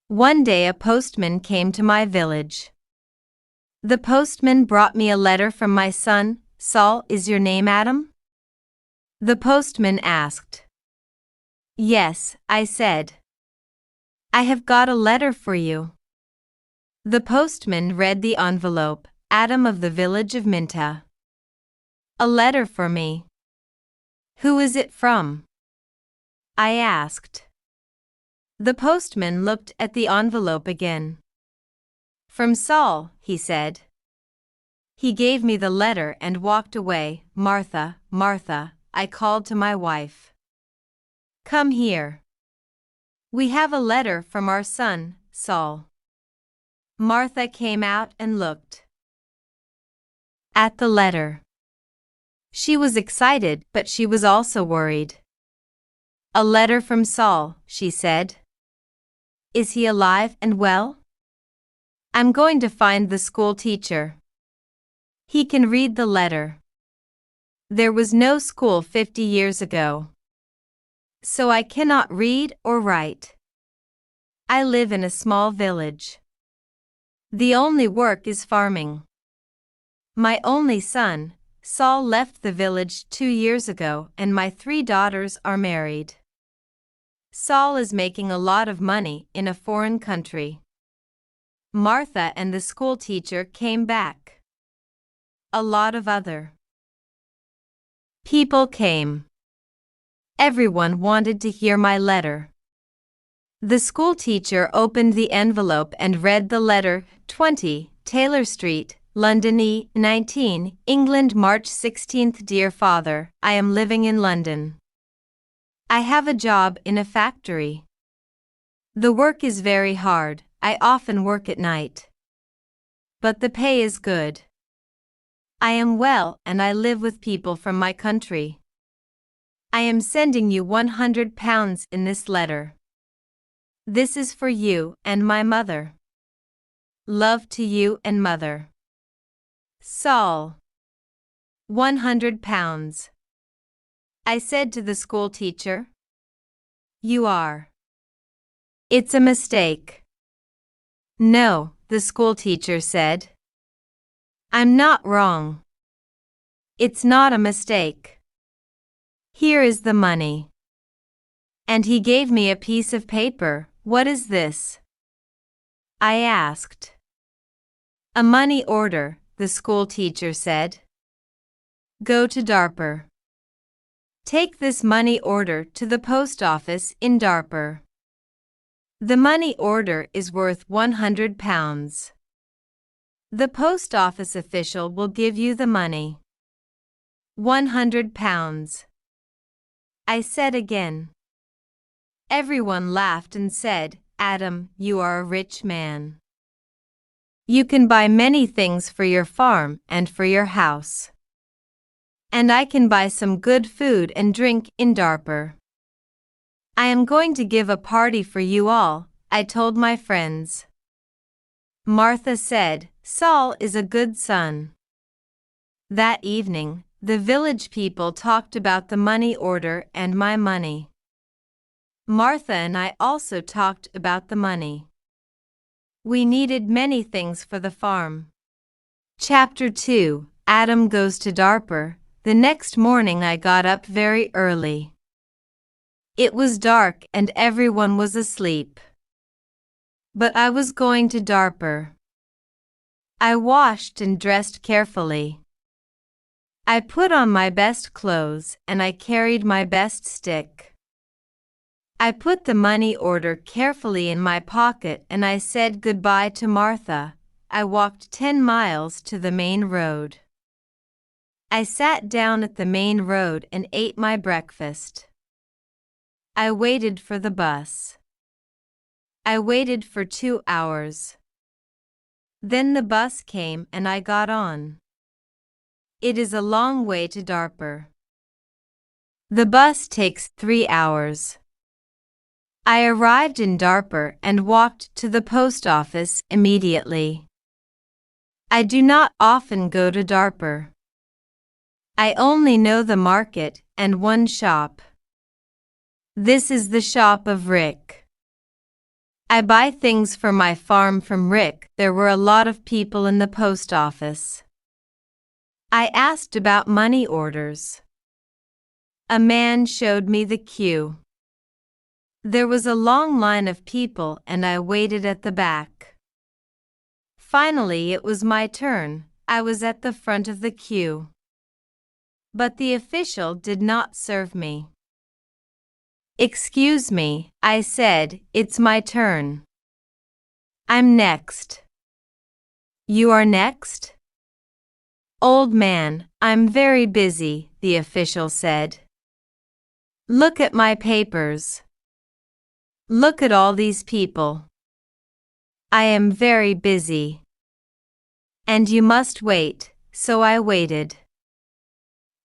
One day a postman came to my village. The postman brought me a letter from my son. Saul, is your name Adam? The postman asked. Yes, I said. I have got a letter for you. The postman read the envelope. Adam of the village of Minta. A letter for me. Who is it from? I asked. The postman looked at the envelope again. From Saul, he said. He gave me the letter and walked away. Martha, Martha, I called to my wife. Come here. We have a letter from our son, Saul. Martha came out and looked at the letter. She was excited, but she was also worried. A letter from Saul, she said. Is he alive and well? I'm going to find the school teacher. He can read the letter. There was no school 50 years ago. So I cannot read or write. I live in a small village. The only work is farming. My only son, Saul, left the village 2 years ago and my 3 daughters are married. Saul is making a lot of money in a foreign country. Martha and the school teacher came back. A lot of other people came. Everyone wanted to hear my letter. The school teacher opened the envelope and read the letter. 20, Taylor Street, London E. 19, England, March 16th. Dear Father, I am living in London. I have a job in a factory. The work is very hard. I often work at night. But the pay is good. I am well and I live with people from my country. I am sending you £100 in this letter. This is for you and my mother. Love to you and mother. Saul. £100. I said to the school teacher. You are. It's a mistake. No, the school teacher said. I'm not wrong. It's not a mistake. Here is the money. And he gave me a piece of paper. What is this? I asked. A money order, the school teacher said. Go to Darper. Take this money order to the post office in Darper. The money order is worth £100. The post office official will give you the money. £100. I said again. Everyone laughed and said, Adam, you are a rich man. You can buy many things for your farm and for your house. And I can buy some good food and drink in Darper. I am going to give a party for you all, I told my friends. Martha said, Saul is a good son. That evening, the village people talked about the money order and my money. Martha and I also talked about the money. We needed many things for the farm. Chapter 2, Adam goes to Darper. The next morning I got up very early. It was dark and everyone was asleep. But I was going to Darper. I washed and dressed carefully. I put on my best clothes and I carried my best stick. I put the money order carefully in my pocket and I said goodbye to Martha. I walked 10 miles to the main road. I sat down at the main road and ate my breakfast. I waited for the bus. I waited for 2 hours. Then the bus came and I got on. It is a long way to Darper. The bus takes 3 hours. I arrived in Darper and walked to the post office immediately. I do not often go to Darper. I only know the market and one shop. This is the shop of Rick. I buy things for my farm from Rick. There were a lot of people in the post office. I asked about money orders. A man showed me the queue. There was a long line of people and I waited at the back. Finally, it was my turn. I was at the front of the queue. But the official did not serve me. "Excuse me," I said, "it's my turn. I'm next." "You are next?" "Old man, I'm very busy," the official said. "Look at my papers. Look at all these people. I am very busy. And you must wait," so I waited.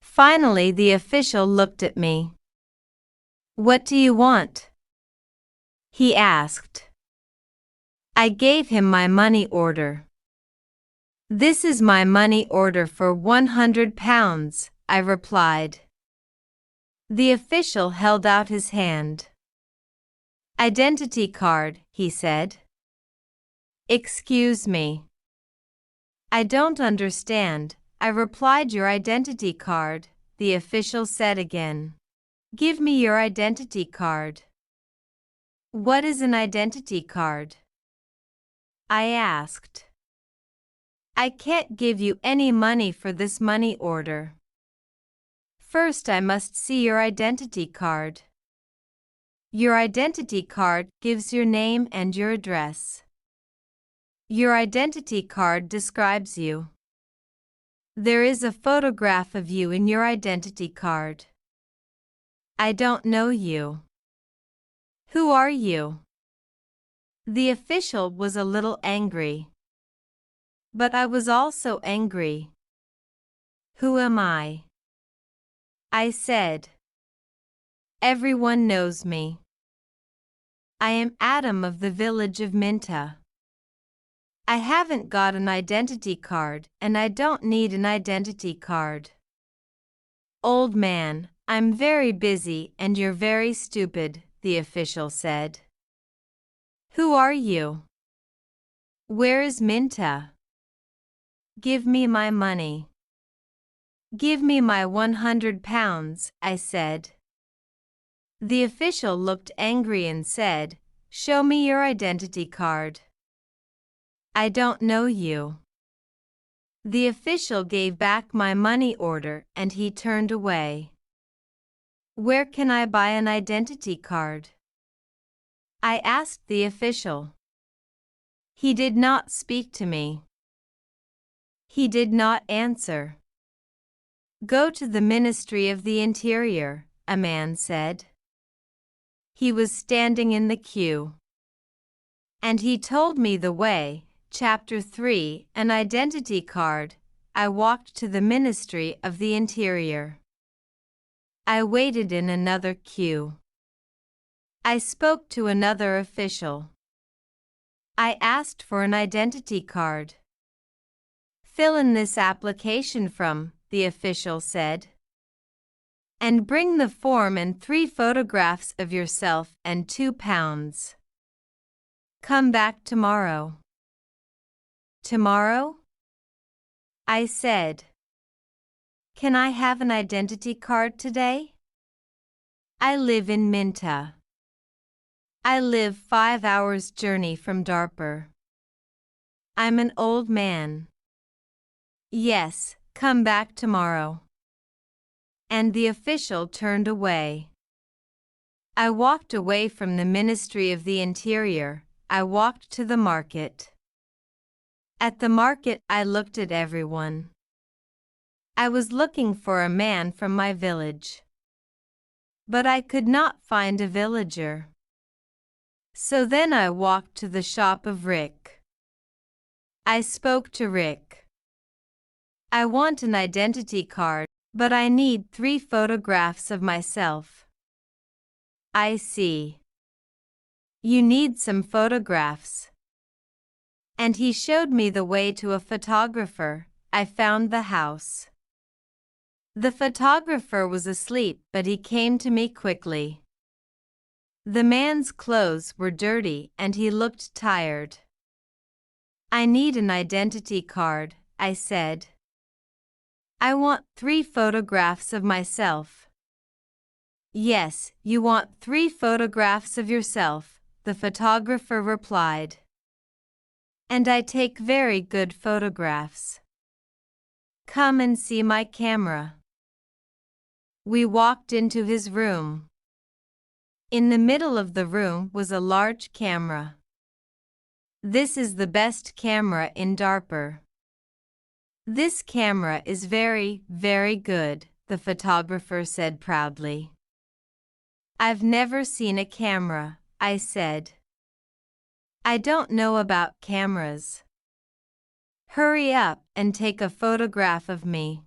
Finally, the official looked at me. "What do you want?" he asked. I gave him my money order. "This is my money order for £100, I replied. The official held out his hand. "Identity card," he said. "Excuse me. I don't understand," I replied. "Your identity card," the official said again. "Give me your identity card." "What is an identity card?" I asked. "I can't give you any money for this money order. First, I must see your identity card." "Your identity card gives your name and your address. Your identity card describes you. There is a photograph of you in your identity card. I don't know you. Who are you?" The official was a little angry. But I was also angry. "Who am I?" I said. "Everyone knows me. I am Adam of the village of Minta. I haven't got an identity card and I don't need an identity card." "Old man, I'm very busy and you're very stupid," the official said. "Who are you? Where is Minta? Give me my money." "Give me my £100, I said. The official looked angry and said, "Show me your identity card." "I don't know you." The official gave back my money order and he turned away. "Where can I buy an identity card?" I asked the official. He did not speak to me. He did not answer. "Go to the Ministry of the Interior," a man said. He was standing in the queue. And he told me the way. Chapter 3, An Identity Card. I walked to the Ministry of the Interior. I waited in another queue. I spoke to another official. I asked for an identity card. "Fill in this application from," the official said. "And bring the form and 3 photographs of yourself and £2. Come back tomorrow." "Tomorrow?" I said. "Can I have an identity card today? I live in Minta. I live 5 hours' journey from Darper. I'm an old man." "Yes, come back tomorrow." And the official turned away. I walked away from the Ministry of the Interior. I walked to the market. At the market, I looked at everyone. I was looking for a man from my village. But I could not find a villager. So then I walked to the shop of Rick. I spoke to Rick. "I want an identity card, but I need 3 photographs of myself." "I see. You need some photographs." And he showed me the way to a photographer. I found the house. The photographer was asleep, but he came to me quickly. The man's clothes were dirty and he looked tired. I need an identity card, I said. I want 3 photographs of myself. Yes, you want 3 photographs of yourself, the photographer replied. And I take very good photographs. Come and see my camera. We walked into his room. In the middle of the room was a large camera. This is the best camera in Darper. This camera is very, very good, the photographer said proudly. I've never seen a camera, I said. I don't know about cameras. Hurry up and take a photograph of me.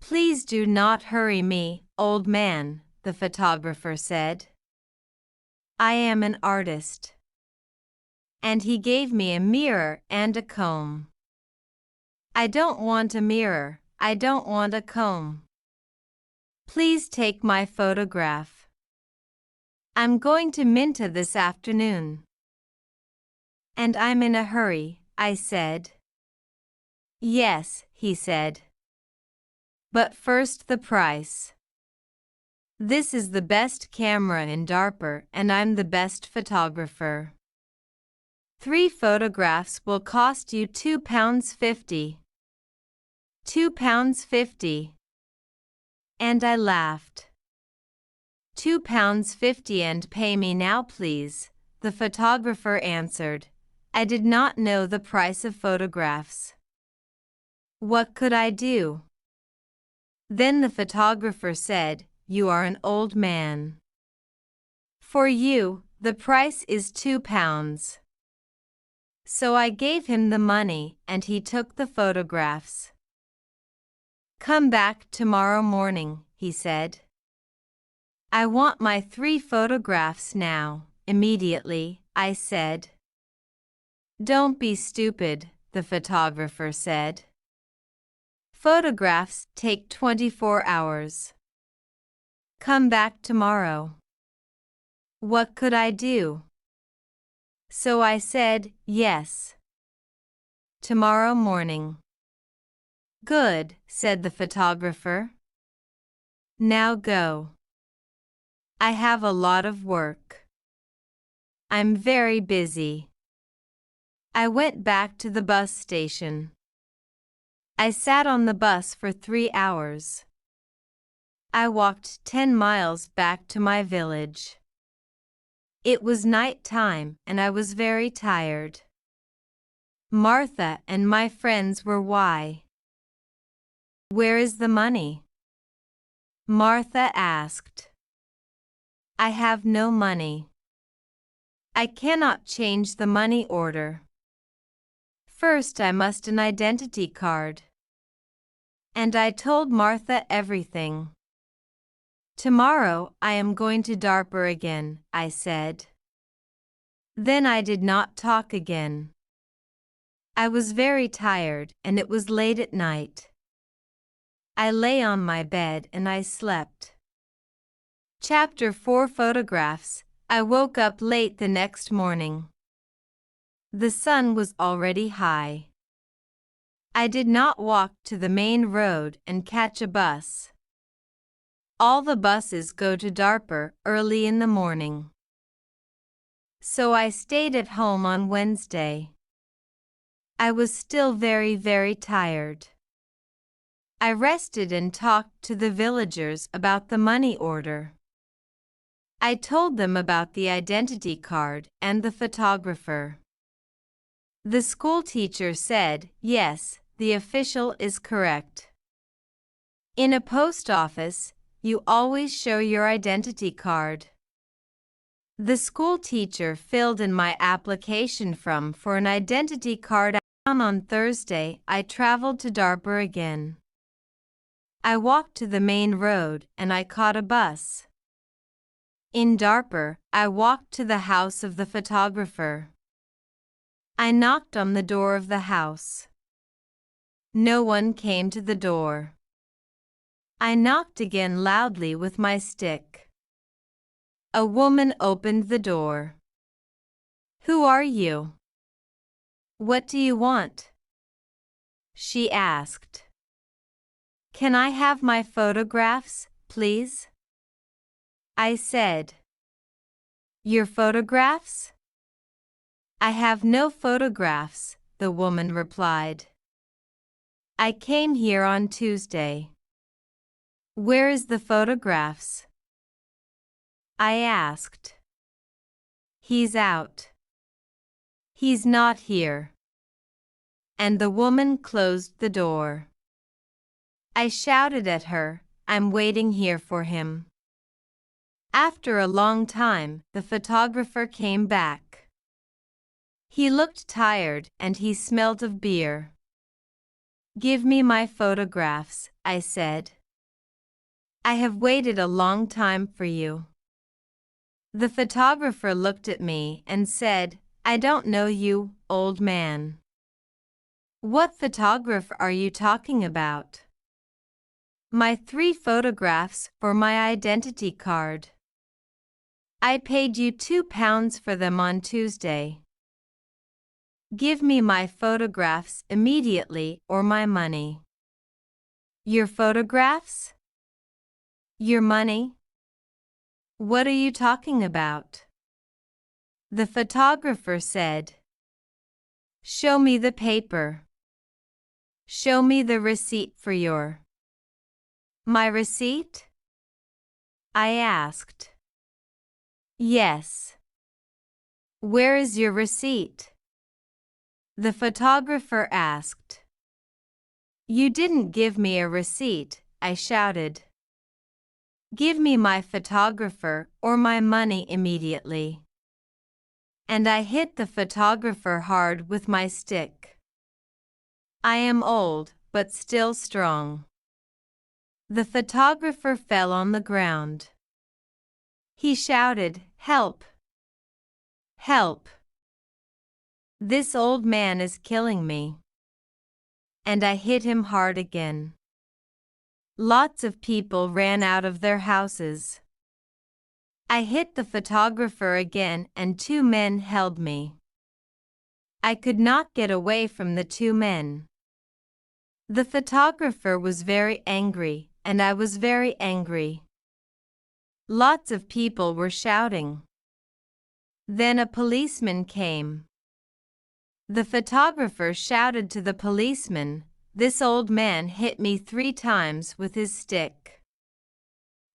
Please do not hurry me, old man, the photographer said. I am an artist. And he gave me a mirror and a comb. I don't want a mirror, I don't want a comb. Please take my photograph. I'm going to Minta this afternoon. And I'm in a hurry, I said. Yes, he said. But first the price. This is the best camera in Darper and I'm the best photographer. 3 photographs will cost you £2.50. £2.50. And I laughed. £2.50 and pay me now please, the photographer answered. I did not know the price of photographs. What could I do? Then the photographer said, You are an old man. For you, the price is £2. So I gave him the money and he took the photographs. Come back tomorrow morning, he said. I want my 3 photographs now, immediately, I said. Don't be stupid, the photographer said. Photographs take 24 hours. Come back tomorrow. What could I do? So I said, yes. Tomorrow morning. Good, said the photographer. Now go. I have a lot of work. I'm very busy. I went back to the bus station. I sat on the bus for 3 hours. I walked 10 miles back to my village. It was night time and I was very tired. Martha and my friends were why? Where is the money? Martha asked. I have no money. I cannot change the money order. First I must an identity card. And I told Martha everything. Tomorrow I am going to Darper again, I said. Then I did not talk again. I was very tired and it was late at night. I lay on my bed and I slept. Chapter 4 Photographs. I woke up late the next morning. The sun was already high. I did not walk to the main road and catch a bus. All the buses go to Darper early in the morning. So I stayed at home on Wednesday. I was still very, very tired. I rested and talked to the villagers about the money order. I told them about the identity card and the photographer. The school teacher said, yes, the official is correct. In a post office, you always show your identity card. The school teacher filled in my application form for an identity card. On Thursday, I traveled to Darper again. I walked to the main road and I caught a bus. In Darper, I walked to the house of the photographer. I knocked on the door of the house. No one came to the door. I knocked again loudly with my stick. A woman opened the door. "Who are you? What do you want?" she asked. "Can I have my photographs, please?" I said. "Your photographs?" "I have no photographs," the woman replied. "I came here on Tuesday." "Where is the photographs?" I asked. "He's out." "He's not here." And the woman closed the door. I shouted at her, "I'm waiting here for him." After a long time, the photographer came back. He looked tired and he smelled of beer. "Give me my photographs," I said. "I have waited a long time for you." The photographer looked at me and said, "I don't know you, old man." "What photograph are you talking about?" "My 3 photographs for my identity card. I paid you £2 for them on Tuesday. Give me my photographs immediately or my money." "Your photographs? Your money? What are you talking about?" The photographer said, "Show me the paper. Show me the receipt for your—" "My receipt?" I asked. "Yes." "Where is your receipt?" The photographer asked. "You didn't give me a receipt," I shouted. "Give me my photographer or my money immediately." And I hit the photographer hard with my stick. I am old, but still strong. The photographer fell on the ground. He shouted, "Help! Help! This old man is killing me." And I hit him hard again. Lots of people ran out of their houses. I hit the photographer again and 2 men held me. I could not get away from the 2 men. The photographer was very angry, and I was very angry. Lots of people were shouting. Then a policeman came. The photographer shouted to the policeman, "This old man hit me 3 times with his stick.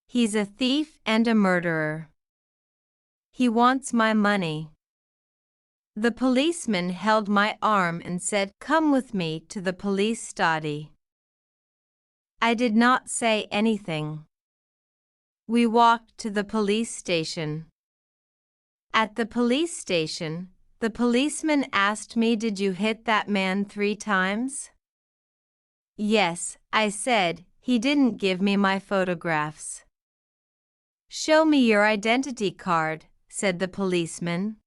He's a thief and a murderer. He wants my money." The policeman held my arm and said, "Come with me to the police study." I did not say anything. We walked to the police station. At the police station, the policeman asked me, "Did you hit that man 3 times?" "Yes," I said. "He didn't give me my photographs." "Show me your identity card," said the policeman.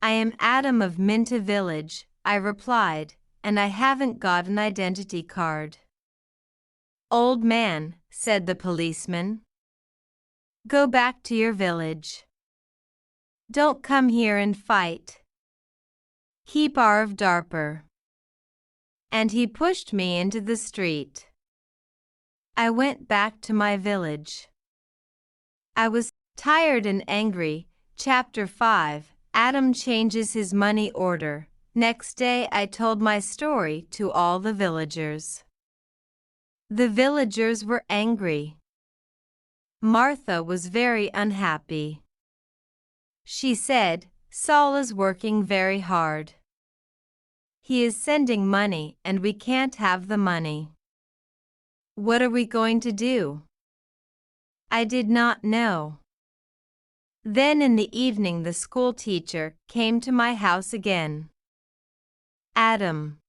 "I am Adam of Minta Village," I replied, "and I haven't got an identity card." "Old man," said the policeman, "go back to your village. Don't come here and fight. Keep of Darper." And he pushed me into the street. I went back to my village. I was tired and angry. Chapter 5. Adam changes his money order. Next day I told my story to all the villagers. The villagers were angry. Martha was very unhappy. She said, "Saul is working very hard. He is sending money and we can't have the money. What are we going to do?" I did not know. Then in the evening the school teacher came to my house again. "Adam,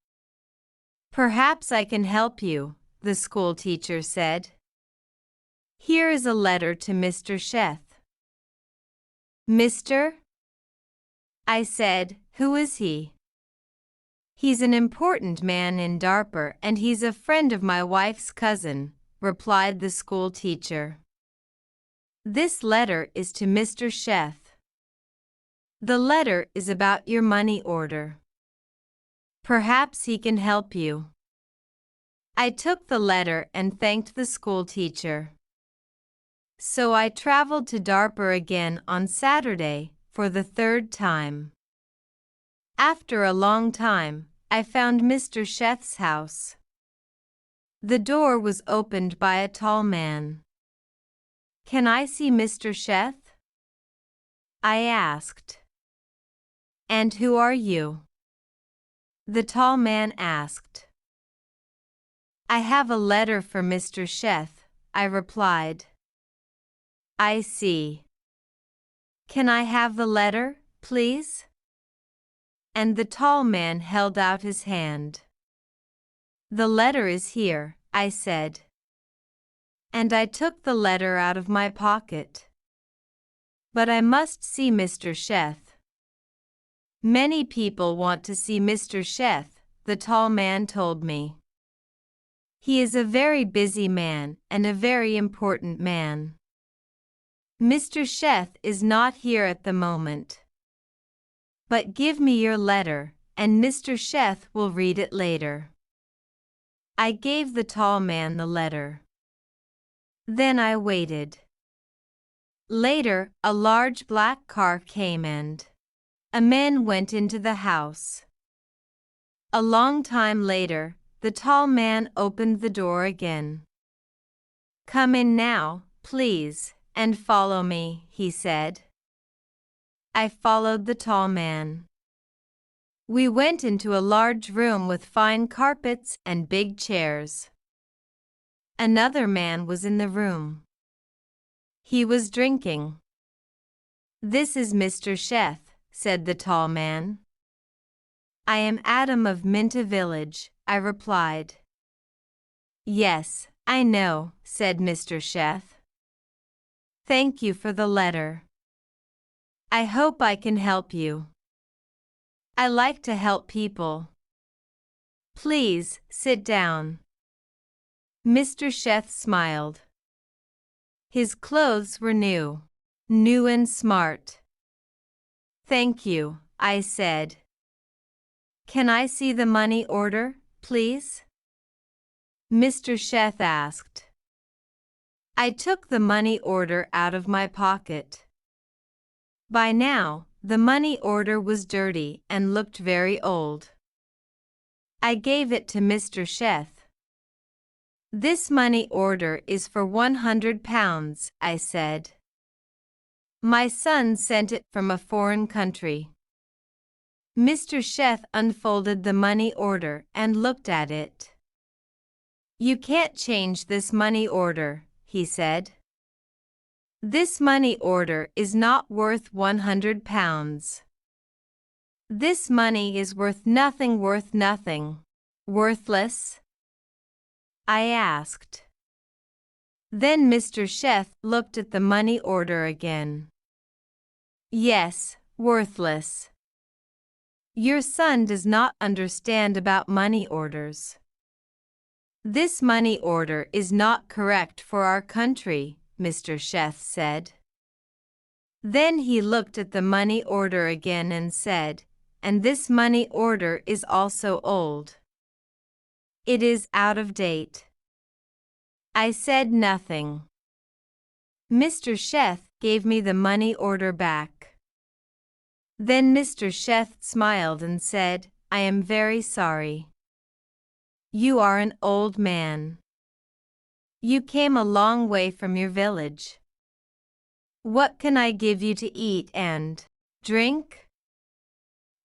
perhaps I can help you," the school teacher said. "Here is a letter to Mr. Sheth." "Mr.?" I said, "Who is he?" "He's an important man in Darper and he's a friend of my wife's cousin," replied the school teacher. This letter is to Mr. Sheth. The letter is about your money order. Perhaps he can help you. I took the letter and thanked the school teacher. So I traveled to Darpur again on Saturday for the third time. After a long time, I found Mr. Sheth's house. The door was opened by a tall man. "Can I see Mr. Sheth?" I asked. "And who are you?" the tall man asked. "I have a letter for Mr. Sheth," I replied. "I see. Can I have the letter, please?" And the tall man held out his hand. "The letter is here," I said. And I took the letter out of my pocket. "But I must see Mr. Sheth." "Many people want to see Mr. Sheth," the tall man told me. "He is a very busy man and a very important man. Mr. Sheth is not here at the moment. But give me your letter, and Mr. Sheth will read it later." I gave the tall man the letter. Then I waited. Later, a large black car came and a man went into the house. A long time later, the tall man opened the door again. "Come in now, please, and follow me," he said. I followed the tall man. We went into a large room with fine carpets and big chairs. Another man was in the room. He was drinking. "This is Mr. Sheth," said the tall man. "I am Adam of Minta village," I replied. "Yes, I know," said Mr. Sheth. "Thank you for the letter. I hope I can help you. I like to help people. Please, sit down." Mr. Sheth smiled. His clothes were new and smart. "Thank you," I said. "Can I see the money order, please?" Mr. Sheth asked. I took the money order out of my pocket. By now, the money order was dirty and looked very old. I gave it to Mr. Sheth. "This money order is for £100, I said. "My son sent it from a foreign country." Mr. Sheth unfolded the money order and looked at it. "You can't change this money order," he said. "This money order is not worth £100. This money is worth nothing, worthless?" I asked. Then Mr. Sheth looked at the money order again. "Yes, worthless. Your son does not understand about money orders. This money order is not correct for our country," Mr. Sheth said. Then he looked at the money order again and said, "And this money order is also old. It is out of date." I said nothing. Mr. Sheth gave me the money order back. Then Mr. Sheth smiled and said, "I am very sorry. You are an old man. You came a long way from your village. What can I give you to eat and drink?"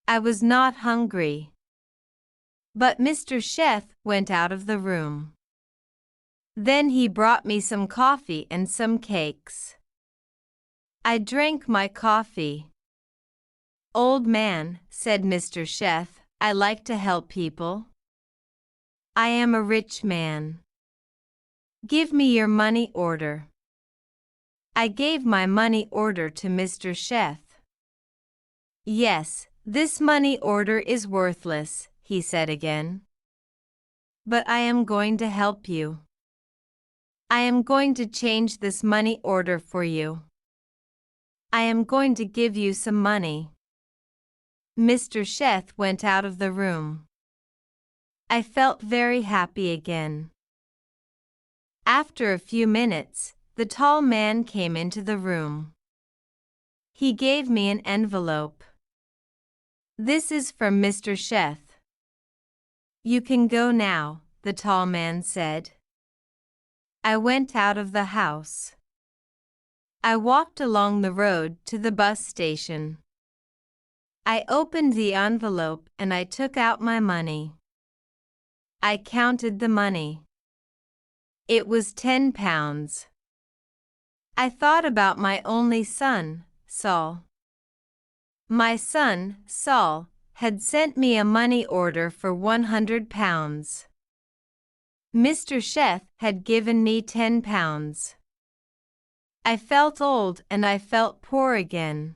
I was not hungry. But Mr. Sheth went out of the room. Then he brought me some coffee and some cakes. I drank my coffee. "Old man," said Mr. Sheth, "I like to help people. I am a rich man. Give me your money order." I gave my money order to Mr. Sheth. "Yes, this money order is worthless," he said again. "But I am going to help you. I am going to change this money order for you. I am going to give you some money. Mr. Sheth went out of the room. I felt very happy again. After a few minutes, the tall man came into the room. He gave me an envelope. This is from Mr. Sheth. You can go now, the tall man said. I went out of the house. I walked along the road to the bus station. I opened the envelope and I took out my money. I counted the money. It was 10 pounds. I thought about my only son, Saul. My son, Saul, had sent me a money order for 100 pounds. Mr. Sheth had given me 10 pounds. I felt old and I felt poor again.